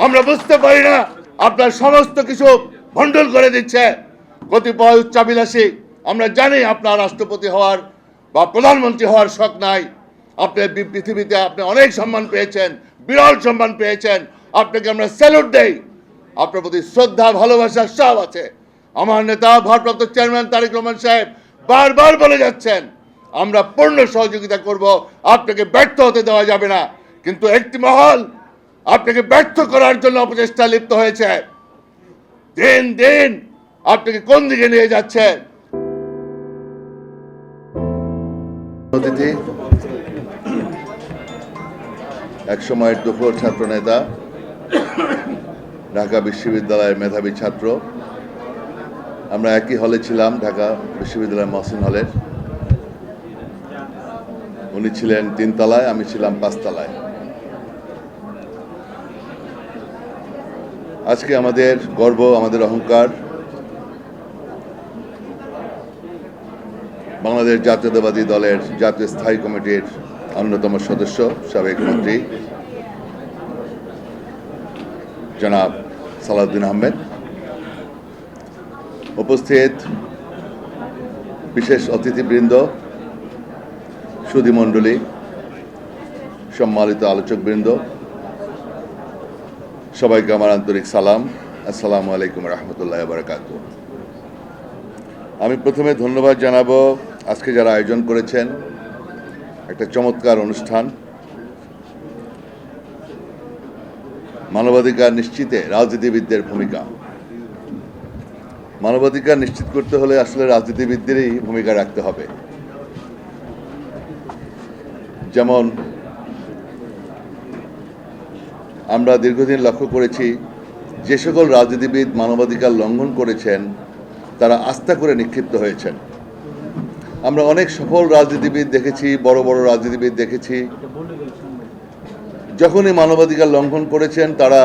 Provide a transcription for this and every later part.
আমরা বুঝতে পারি না আপনার সমস্ত কিছু ভণ্ডুল করে দিচ্ছে কতিপয় উচ্চাভিলাষী। আমরা জানি আপনার রাষ্ট্রপতি হওয়ার বা প্রধানমন্ত্রী হওয়ার শখ নাই। আপনি পৃথিবীতে আপনি অনেক সম্মান পেয়েছেন, বিরল সম্মান পেয়েছেন। আপনাকে আমরা স্যালুট দেই। আপনার প্রতি শ্রদ্ধা, ভালোবাসা সব আছে। আমার নেতা ভারপ্রাপ্ত চেয়ারম্যান তারেক রহমান সাহেব বারবার বলে যাচ্ছেন, আমরা পূর্ণ সহযোগিতা করব, আপনাকে ব্যর্থ হতে দেওয়া যাবে না। কিন্তু একটি মহল আপনাকে ব্যর্থ করার জন্য অপচেষ্টা লিপ্ত হয়েছে। দিন দিন আপনাকে কোন দিকে নিয়ে যাচ্ছে। অতিথি, এক সময়ের তুখোড় ছাত্র নেতা, ঢাকা বিশ্ববিদ্যালয়ের মেধাবী ছাত্র। আমরা একই হলে ছিলাম, ঢাকা বিশ্ববিদ্যালয়ের মহসিন হলের। উনি ছিলেন 3 তলায়, আমি ছিলাম 5 তলায়। আজকে আমাদের গর্ব, আমাদের অহংকার, বাংলাদেশ জাতীয়তাবাদী দলের জাতীয় স্থায়ী কমিটির অন্যতম সদস্য, সাবেক মন্ত্রী জনাব সালাউদ্দিন আহমেদ, উপস্থিত বিশেষ অতিথিবৃন্দ, সুধীমণ্ডলী, সম্মানিত আলোচকবৃন্দ, সবাইকে আমার আন্তরিক সালাম। আসসালামু আলাইকুম রহমতুল্লাহ বারাকাতুহু। আমি প্রথমে ধন্যবাদ জানাবো আজকে যারা আয়োজন করেছেন একটা চমৎকার অনুষ্ঠান। মানবাধিকার নিশ্চিতে রাজনীতিবিদদের ভূমিকা। মানবাধিকার নিশ্চিত করতে হলে আসলে রাজনীতিবিদদেরই ভূমিকা রাখতে হবে। যেমন আমরা দীর্ঘদিন লক্ষ্য করেছি, যে সকল রাজনীতিবিদ মানবাধিকার লঙ্ঘন করেছেন তারা আস্থা করে নিক্ষিপ্ত হয়েছেন। আমরা অনেক সফল রাজনীতিবিদ দেখেছি, বড় বড় রাজনীতিবিদ দেখেছি, যখনই মানবাধিকার লঙ্ঘন করেছেন তারা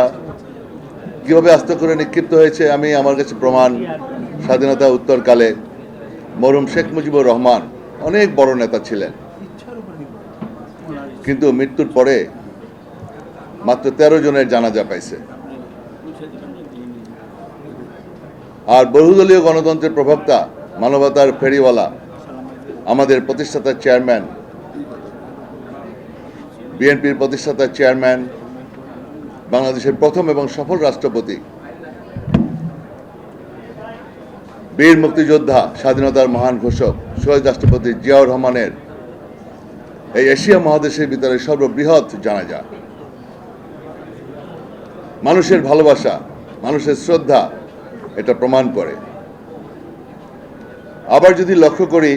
কিভাবে আস্থা করে নিক্ষিপ্ত হয়েছে আমি আমার কাছে প্রমাণ। স্বাধীনতা উত্তরকালে মরহুম শেখ মুজিবুর রহমান অনেক বড় নেতা ছিলেন, কিন্তু মৃত্যুর পরে মাত্র 13 জনের জানাজা পাইছে। আর বহুদলীয় গণতন্ত্রের প্রবক্তা, মানবতার ফেরিওয়ালা, আমাদের প্রতিষ্ঠাতা চেয়ারম্যান, বিএনপির প্রতিষ্ঠাতা চেয়ারম্যান, বাংলাদেশের প্রথম এবং সফল রাষ্ট্রপতি, বীর মুক্তিযোদ্ধা, স্বাধীনতার মহান ঘোষক শহীদ রাষ্ট্রপতি জিয়াউর রহমানের এই এশিয়া মহাদেশের ভিতরে সর্ববৃহৎ জানাজা। মানুষের ভালোবাসা, মানুষের শ্রদ্ধা এটা প্রমাণ করে। আবার যদি লক্ষ্য করি,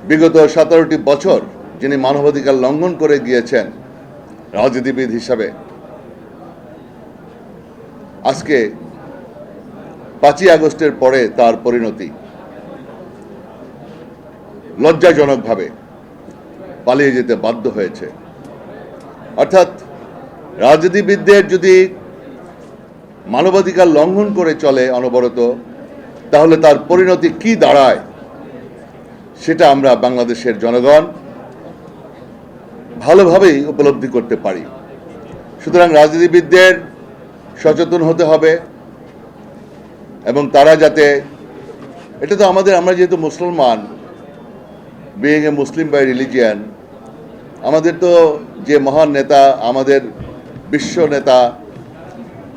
বিগত 17টি বছর যিনি মানবাধিকার লঙ্ঘন করে গিয়েছেন রাজনীতিবিদ হিসাবে, আজকে 5ই আগস্টের পরে তার পরিণতি লজ্জাজনকভাবে পালিয়ে যেতে বাধ্য হয়েছে। অর্থাৎ রাজনীতিবিদদের যদি মানবাধিকার লঙ্ঘন করে চলে অনবরত, তাহলে তার পরিণতি কি দাঁড়ায় সেটা আমরা বাংলাদেশের জনগণ ভালোভাবেই উপলব্ধি করতে পারি। সুতরাং রাজনীতিবিদদের সচেতন হতে হবে এবং তারা যাতে, এটা তো আমরা যেহেতু মুসলমান, being a Muslim by religion, আমাদের তো যে মহান নেতা, আমাদের বিশ্ব নেতা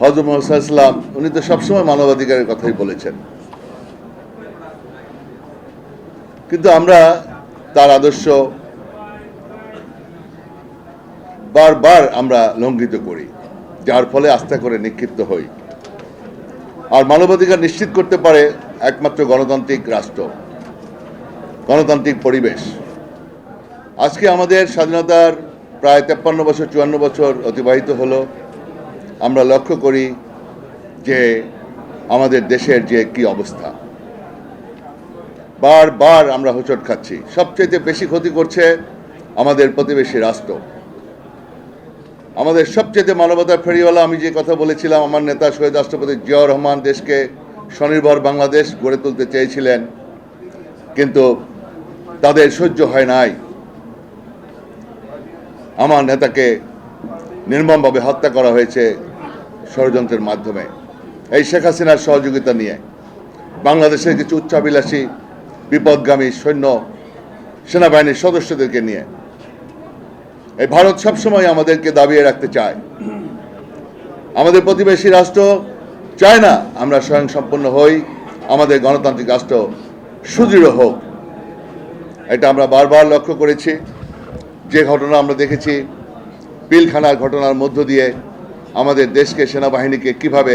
হযরত মুহাম্মদ সাল্লাল্লাহু আলাইহি ওয়াসাল্লাম, উনি তো সবসময় মানবাধিকারের কথাই বলেছেন। কিন্তু আমরা তার আদর্শ বারবার আমরা লঙ্ঘিত করি, যার ফলে আস্থা করে নিক্ষিপ্ত হই। আর মানবাধিকার নিশ্চিত করতে পারে একমাত্র গণতান্ত্রিক রাষ্ট্র, গণতান্ত্রিক পরিবেশ। আজকে আমাদের স্বাধীনতার প্রায় 53 বছর 54 বছর অতিবাহিত হলো। আমরা লক্ষ্য করি যে আমাদের দেশের যে কি অবস্থা, বারবার আমরা হোঁচট খাচ্ছি। সবচেয়ে বেশি ক্ষতি করছে আমাদের প্রতিবেশী রাষ্ট্র। আমাদের সবচেয়ে মানবতার ফেরিওয়ালা, আমি যে কথা বলেছিলাম, আমার নেতা শহীদ রাষ্ট্রপতি জিয়াউর রহমান দেশকে স্বনির্ভর বাংলাদেশ গড়ে তুলতে চেয়েছিলেন, কিন্তু তাদের সহ্য হয় নাই। আমার নেতাকে নির্মমভাবে হত্যা করা হয়েছে, ষড়যন্ত্রের মাধ্যমে এই শেখ হাসিনার সহযোগিতা নিয়ে বাংলাদেশের কিছু উচ্চাভিলাষী বিপদগামী সেনাবাহিনীর সদস্যদেরকে নিয়ে এই ভারত সবসময় আমাদেরকে দাবিয়ে রাখতে চায়। আমাদের প্রতিবেশী রাষ্ট্র চায় না আমরা স্বয়ংসম্পন্ন হই, আমাদের গণতান্ত্রিক রাষ্ট্র সুদৃঢ় হোক। এটা আমরা বারবার লক্ষ্য করেছি। যে ঘটনা আমরা দেখেছি, পিলখানার ঘটনার মধ্য দিয়ে আমাদের দেশকে, সেনাবাহিনীকে কিভাবে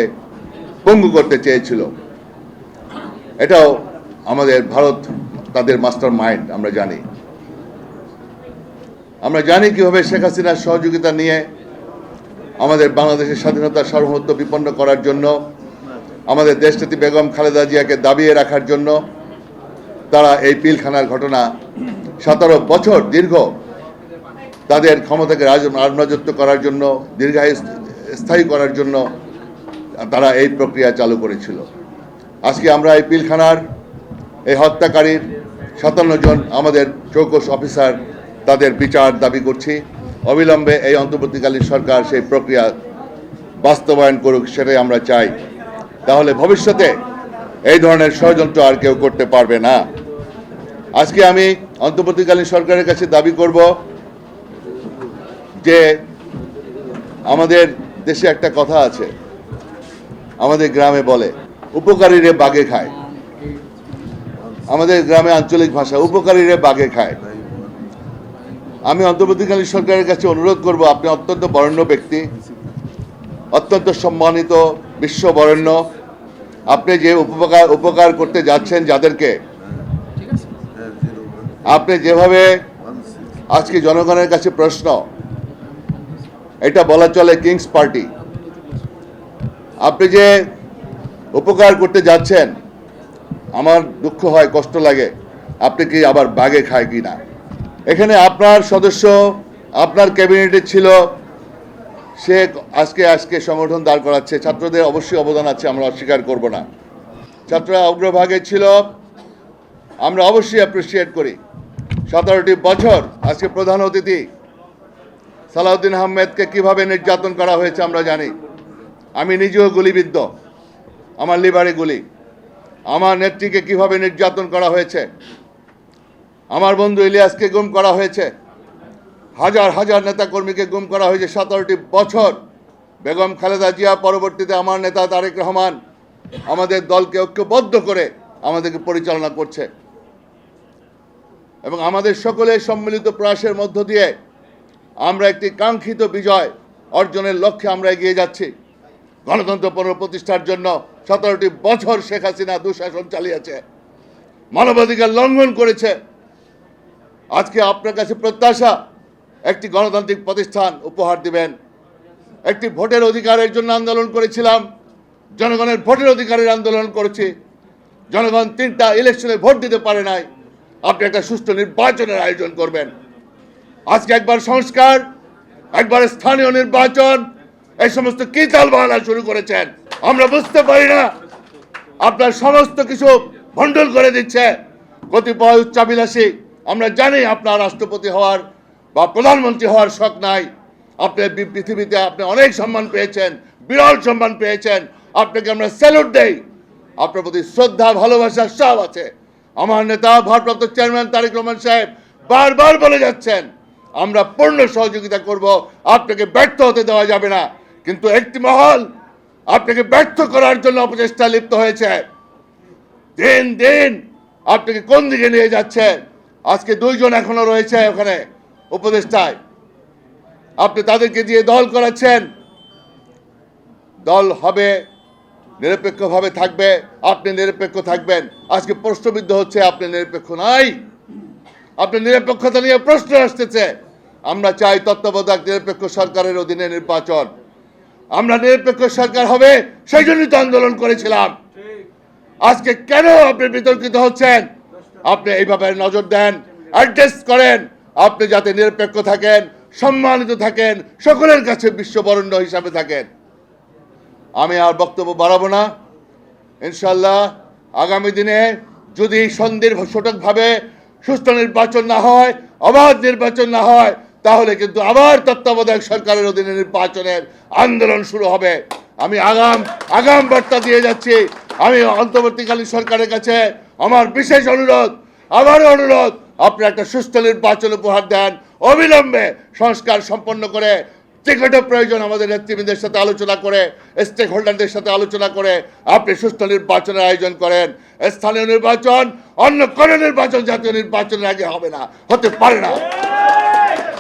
পঙ্গু করতে চেয়েছিল, এটাও আমাদের ভারত তাদের মাস্টার মাইন্ড। আমরা জানি কিভাবে শেখ হাসিনার সহযোগিতা নিয়ে আমাদের বাংলাদেশের স্বাধীনতার সার্বভৌমত্ব বিপন্ন করার জন্য, আমাদের দেশনেত্রী বেগম খালেদা জিয়াকে দাবিয়ে রাখার জন্য তারা এই পিলখানার ঘটনা 17 বছর দীর্ঘ তাদের ক্ষমতাকে রাজত্ব করার জন্য, স্থায়ী করার জন্য তারা এই প্রক্রিয়া চালু করেছিল। আজকে আমরা এই পিলখানার এই হত্যাকারীর 57 জন আমাদের চৌকস অফিসার, তাদের বিচার দাবি করছি। অবিলম্বে এই অন্তর্বর্তীকালীন সরকার সেই প্রক্রিয়া বাস্তবায়ন করুক, সেটাই আমরা চাই। তাহলে ভবিষ্যতে এই ধরনের ষড়যন্ত্র আর কেউ করতে পারবে না। আজকে আমি অন্তর্বর্তীকালীন সরকারের কাছে দাবি করব যে আমাদের দেশে একটা কথা আছে, আমাদের গ্রামে বলে উপকারীরে বাগে খায়। আমাদের গ্রামে আঞ্চলিক ভাষা উপকারীরে বাগে খায়। আমি অন্তর্বর্তীকালীন সরকারের কাছে অনুরোধ করব, আপনি অত্যন্ত বরেণ্য ব্যক্তি, অত্যন্ত সম্মানিত, বিশ্ববরেণ্য। আপনি যে উপকার করতে যাচ্ছেন যাদেরকে, আপনি যেভাবে আজকে জনগণের কাছে প্রশ্ন, এটা বলা চলে কিংস পার্টি। আপনি যে উপকার করতে যাচ্ছেন, আমার দুঃখ হয়, কষ্ট লাগে, আপনি কি আবার বাগে খায় কি না। এখানে আপনার সদস্য, আপনার ক্যাবিনেটে ছিল, সে আজকে সংগঠন দাঁড় করাচ্ছে। ছাত্রদের অবশ্যই অবদান আছে, আমরা অস্বীকার করব না। ছাত্ররা অগ্রভাগে ছিল, আমরা অবশ্যই অ্যাপ্রিসিয়েট করি। 17টি বছর আজকে প্রধান অতিথি সালাউদ্দিন আহমেদকে কিভাবে নির্যাতন করা হয়েছে আমরা জানি। আমি নিজেও গুলিবিদ্ধ, আমার লিভারে গুলি। আমার নেত্রীকে কিভাবে নির্যাতন করা হয়েছে, আমার বন্ধু ইলিয়াসকে গুম করা হয়েছে, হাজার হাজার নেতাকর্মীকে গুম করা হয়েছে 17টি বছর। বেগম খালেদা জিয়া, পরবর্তীতে আমার নেতা তারেক রহমান আমাদের দলকে ঐক্যবদ্ধ করে আমাদেরকে পরিচালনা করছে এবং আমাদের সকলের সম্মিলিত প্রয়াসের মধ্য দিয়ে আমরা একটি কাঙ্ক্ষিত বিজয় অর্জনের লক্ষ্যে আমরা এগিয়ে যাচ্ছি। গণতন্ত্র পুনঃপ্রতিষ্ঠার জন্য 17টি বছর শেখ হাসিনা দুঃশাসন চালিয়েছে, মানবাধিকার লঙ্ঘন করেছে। আজকে আপনার কাছে প্রত্যাশা, একটি গণতান্ত্রিক প্রতিষ্ঠান উপহার দিবেন। একটি ভোটের অধিকারের জন্য আন্দোলন করেছিলাম, জনগণের ভোটের অধিকারের আন্দোলন করেছি। জনগণ 3টা ইলেকশনে ভোট দিতে পারে নাই, আপনি একটা সুষ্ঠু নির্বাচনের আয়োজন করবেন। আজকে একবার সংস্কার, একবার স্থানীয় নির্বাচন, এই সমস্ত কি তালবাহানা শুরু করেছেন আমরা বুঝতে পারি না। আপনার সমস্ত কিছু ভণ্ডুল করে দিচ্ছে কতিপয় উচ্চাভিলাষী। আমরা জানি আপনার রাষ্ট্রপতি হওয়ার বা প্রধানমন্ত্রী হওয়ার শখ নাই। আপনি পৃথিবীতে আপনি অনেক সম্মান পেয়েছেন, বিরল সম্মান পেয়েছেন। আপনাকে আমরা স্যালুট দেই, আপনার প্রতি শ্রদ্ধা, ভালোবাসা সব আছে। আমার নেতা ভারপ্রাপ্ত চেয়ারম্যান তারেক রহমান সাহেব বারবার বলে যাচ্ছেন, আমরা পূর্ণ সহযোগিতা করব, আপনাকে ব্যর্থ হতে দেওয়া যাবে না। কিন্তু একটি মহল আপনাকে ব্যর্থ করার জন্য অপচেষ্টা লিপ্ত হয়েছে। দিন দিন আপনাকে কোন দিকে নিয়ে যাচ্ছে। আজকে 2 জন এখনো রয়েছে ওখানে উপদেষ্টায়, আপনি তাদেরকে দিয়ে দল করাচ্ছেন। দল হবে, নিরপেক্ষভাবে থাকবে, আপনি নিরপেক্ষ থাকবেন। আজকে প্রশ্নবিদ্ধ হচ্ছে আপনি নিরপেক্ষ নাই, আপনি নিরপেক্ষতা নিয়ে প্রশ্ন আসতেছে। আমরা চাই তত্ত্বাবধায়ক নিরপেক্ষ সরকারের অধীনে নির্বাচন। আমরা নিরপেক্ষ সরকার হবে, সেই জন্যই তো আন্দোলন করেছিলাম। আজকে কেন আপনি বিতর্কিত হচ্ছেন? আপনি এইভাবে নজর দেন, অ্যাডজাস্ট করেন, আপনি যাতে নিরপেক্ষ থাকেন, সম্মানিত থাকেন, সকলের কাছে বিশ্ববরেণ্য হিসাবে থাকেন। আমি আর বক্তব্য বাড়াবো না। ইনশাল্লাহ আগামী দিনে যদি সঠিকভাবে সুষ্ঠু নির্বাচন না হয়, অবাধ নির্বাচন না হয়, তাহলে কিন্তু আবার তত্ত্বাবধায়ক সরকারের অধীনে নির্বাচনের আন্দোলন শুরু হবে। আমি আগাম বার্তা দিয়ে যাচ্ছি। আমি অন্তর্বর্তীকালীন সরকারের কাছে আমার বিশেষ অনুরোধ, আবারও অনুরোধ, আপনি একটা সুষ্ঠু নির্বাচন উপহার দেন, অবিলম্বে সংস্কার সম্পন্ন করে, টিকিট প্রয়োজন আমাদের নেতৃবৃন্দের সাথে আলোচনা করে, স্টেক হোল্ডারদের সাথে আলোচনা করে আপনি সুষ্ঠু নির্বাচনের আয়োজন করেন। স্থানীয় নির্বাচন অন্য কোনো নির্বাচন জাতীয় নির্বাচনের আগে হবে না, হতে পারে না।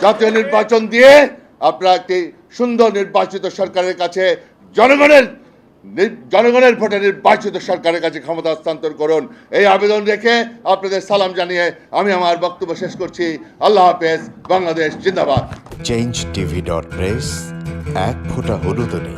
জাতীয় নির্বাচন দিয়ে আপনারা একটি সুন্দর নির্বাচিত সরকারের কাছে জনগণের ভোটে নির্বাচিত সরকারের কাছে ক্ষমতা হস্তান্তর করুন। এই আবেদন রেখে আপনাদের সালাম জানিয়ে আমি আমার বক্তব্য শেষ করছি। আল্লাহ হাফেজ। বাংলাদেশ জিন্দাবাদ। changeTV.press, এক ফোঁটা হলুদও নেই।